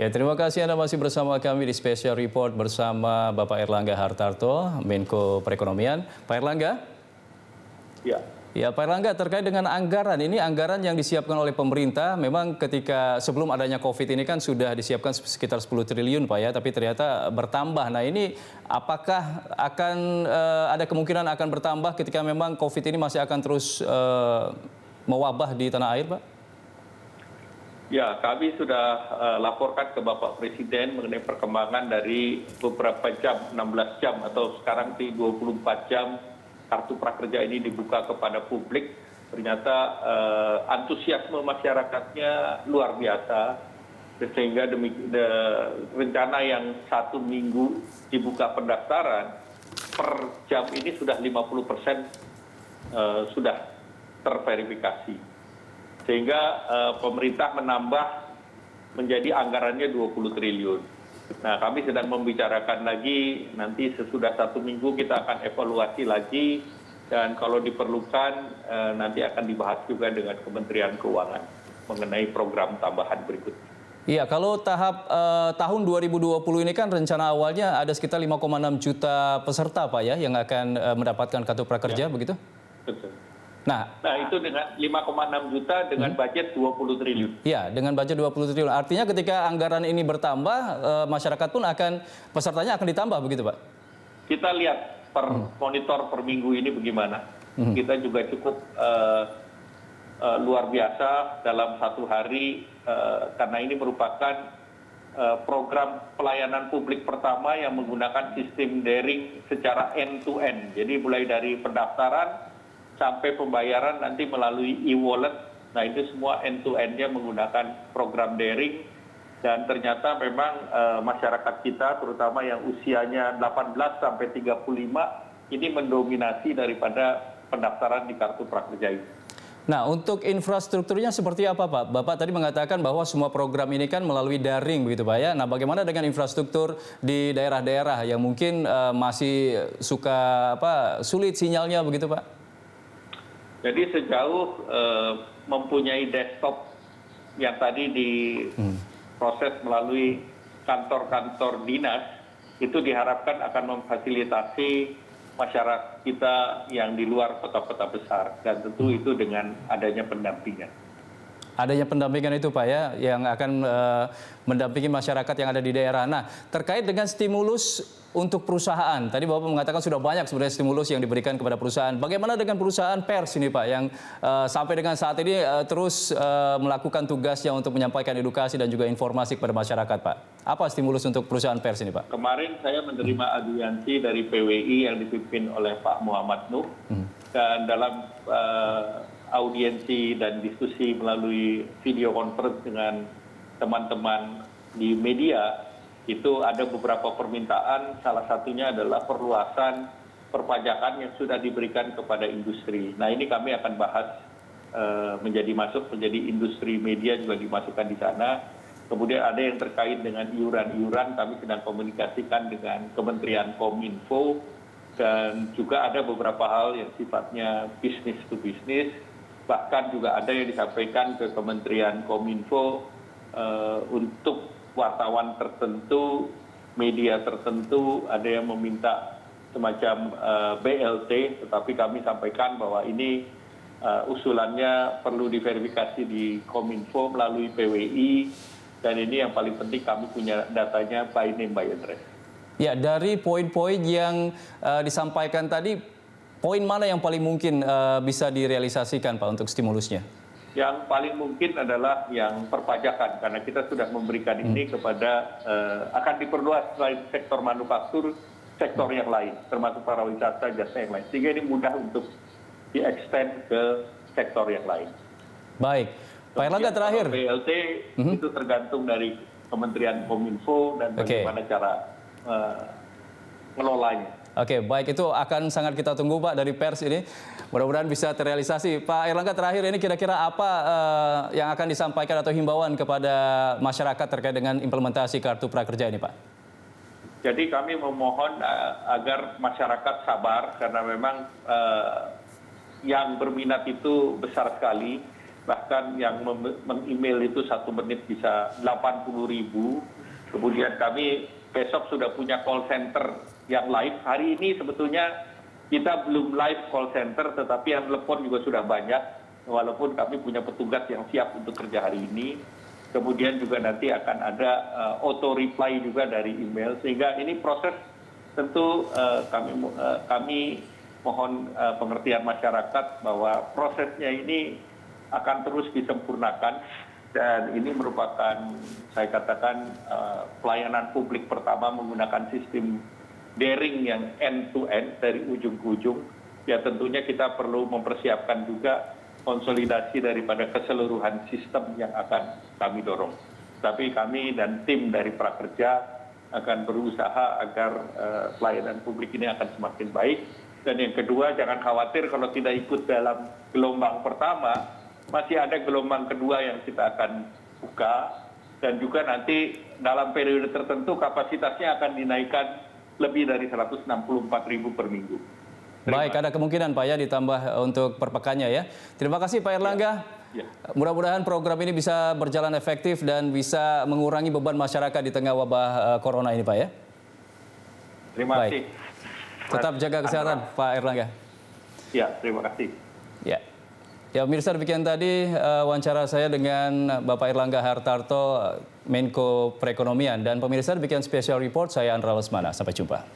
Ya, terima kasih Anda masih bersama kami di Special Report bersama Bapak Erlangga Hartarto, Menko Perekonomian. Pak Erlangga? Ya. Ya, Pak Erlangga, terkait dengan anggaran, ini anggaran yang disiapkan oleh pemerintah, memang ketika sebelum adanya COVID ini kan sudah disiapkan sekitar 10 triliun Pak ya, tapi ternyata bertambah. Nah ini apakah akan ada kemungkinan akan bertambah ketika memang COVID ini masih akan terus mewabah di tanah air, Pak? Ya, kami sudah laporkan ke Bapak Presiden mengenai perkembangan dari beberapa jam, 16 jam atau sekarang di 24 jam kartu prakerja ini dibuka kepada publik. Ternyata antusiasme masyarakatnya luar biasa, sehingga rencana yang 1 minggu dibuka pendaftaran, per jam ini sudah 50% sudah terverifikasi. Sehingga pemerintah menambah menjadi anggarannya 20 triliun. Nah, kami sedang membicarakan lagi, nanti sesudah 1 minggu kita akan evaluasi lagi, dan kalau diperlukan nanti akan dibahas juga dengan Kementerian Keuangan mengenai program tambahan berikutnya. Iya, kalau tahap tahun 2020 ini kan rencana awalnya ada sekitar 5,6 juta peserta Pak ya, yang akan mendapatkan kartu prakerja, ya, begitu? Betul. Nah, itu dengan 5,6 juta dengan budget 20 triliun. Iya, dengan budget 20 triliun. Artinya ketika anggaran ini bertambah, masyarakat pun pesertanya akan ditambah begitu Pak? Kita lihat monitor per minggu ini bagaimana. Kita juga cukup luar biasa dalam 1 hari, karena ini merupakan program pelayanan publik pertama yang menggunakan sistem daring secara end-to-end. Jadi mulai dari pendaftaran sampai pembayaran nanti melalui e-wallet. Nah, itu semua end-to-end-nya menggunakan program daring. Dan ternyata memang masyarakat kita, terutama yang usianya 18 sampai 35, ini mendominasi daripada pendaftaran di kartu prakerja ini. Nah, untuk infrastrukturnya seperti apa Pak? Bapak tadi mengatakan bahwa semua program ini kan melalui daring begitu Pak ya. Nah, bagaimana dengan infrastruktur di daerah-daerah yang mungkin masih suka sulit sinyalnya begitu Pak? Jadi sejauh mempunyai desktop yang tadi diproses melalui kantor-kantor dinas, itu diharapkan akan memfasilitasi masyarakat kita yang di luar kota-kota besar, dan tentu itu dengan adanya pendampingan. Adanya pendampingan itu Pak ya, yang akan mendampingi masyarakat yang ada di daerah. Nah, terkait dengan stimulus untuk perusahaan, tadi Bapak mengatakan sudah banyak sebenarnya stimulus yang diberikan kepada perusahaan. Bagaimana dengan perusahaan pers ini Pak, yang sampai dengan saat ini terus melakukan tugasnya untuk menyampaikan edukasi dan juga informasi kepada masyarakat Pak? Apa stimulus untuk perusahaan pers ini Pak? Kemarin saya menerima audiensi dari PWI yang dipimpin oleh Pak Muhammad Nuh, dan dalam audiensi dan diskusi melalui video conference dengan teman-teman di media, itu ada beberapa permintaan, salah satunya adalah perluasan perpajakan yang sudah diberikan kepada industri. Nah, ini kami akan bahas menjadi industri media juga dimasukkan di sana. Kemudian ada yang terkait dengan iuran-iuran, kami sedang komunikasikan dengan Kementerian Kominfo, dan juga ada beberapa hal yang sifatnya business to business. Bahkan juga ada yang disampaikan ke Kementerian Kominfo untuk wartawan tertentu, media tertentu, ada yang meminta semacam BLT, tetapi kami sampaikan bahwa ini usulannya perlu diverifikasi di Kominfo melalui PWI, dan ini yang paling penting kami punya datanya by name by address. Ya, dari poin-poin yang disampaikan tadi, poin mana yang paling mungkin bisa direalisasikan Pak untuk stimulusnya? Yang paling mungkin adalah yang perpajakan, karena kita sudah memberikan ini kepada, akan diperluas selain sektor manufaktur, sektor yang lain, termasuk pariwisata, jasa yang lain. Sehingga ini mudah untuk di-extend ke sektor yang lain. Baik, Pak Erlangga terakhir. BLT itu tergantung dari Kementerian Kominfo dan bagaimana cara mengelolanya. Oke, baik, itu akan sangat kita tunggu Pak dari pers ini. Mudah-mudahan bisa terrealisasi. Pak Erlangga terakhir ini kira-kira apa yang akan disampaikan atau himbauan kepada masyarakat terkait dengan implementasi kartu prakerja ini Pak? Jadi kami memohon agar masyarakat sabar, karena memang yang berminat itu besar sekali. Bahkan yang meng-email itu 1 menit bisa 80.000. Kemudian kami besok sudah punya call center yang live. Hari ini sebetulnya kita belum live call center, tetapi yang telepon juga sudah banyak. Walaupun kami punya petugas yang siap untuk kerja hari ini. Kemudian juga nanti akan ada auto reply juga dari email. Sehingga ini proses tentu kami mohon pengertian masyarakat bahwa prosesnya ini akan terus disempurnakan, dan ini merupakan, saya katakan, pelayanan publik pertama menggunakan sistem daring yang end to end dari ujung ke ujung. Ya tentunya kita perlu mempersiapkan juga konsolidasi daripada keseluruhan sistem yang akan kami dorong. Tapi kami dan tim dari Prakerja akan berusaha agar pelayanan publik ini akan semakin baik. Dan yang kedua, jangan khawatir kalau tidak ikut dalam gelombang pertama, masih ada gelombang kedua yang kita akan buka, dan juga nanti dalam periode tertentu kapasitasnya akan dinaikkan lebih dari 164.000 per minggu. Baik, ada kemungkinan Pak ya ditambah untuk per pekannya ya. Terima kasih Pak Erlangga. Ya. Mudah-mudahan program ini bisa berjalan efektif dan bisa mengurangi beban masyarakat di tengah wabah corona ini Pak ya. Terima Baik. kasih. Tetap jaga kesehatan Pak Erlangga. Ya, terima kasih. Ya. Ya, pemirsa, demikian tadi wawancara saya dengan Bapak Erlangga Hartarto, Menko Perekonomian. Dan pemirsa, demikian special report, saya Andra Lesmana. Sampai jumpa.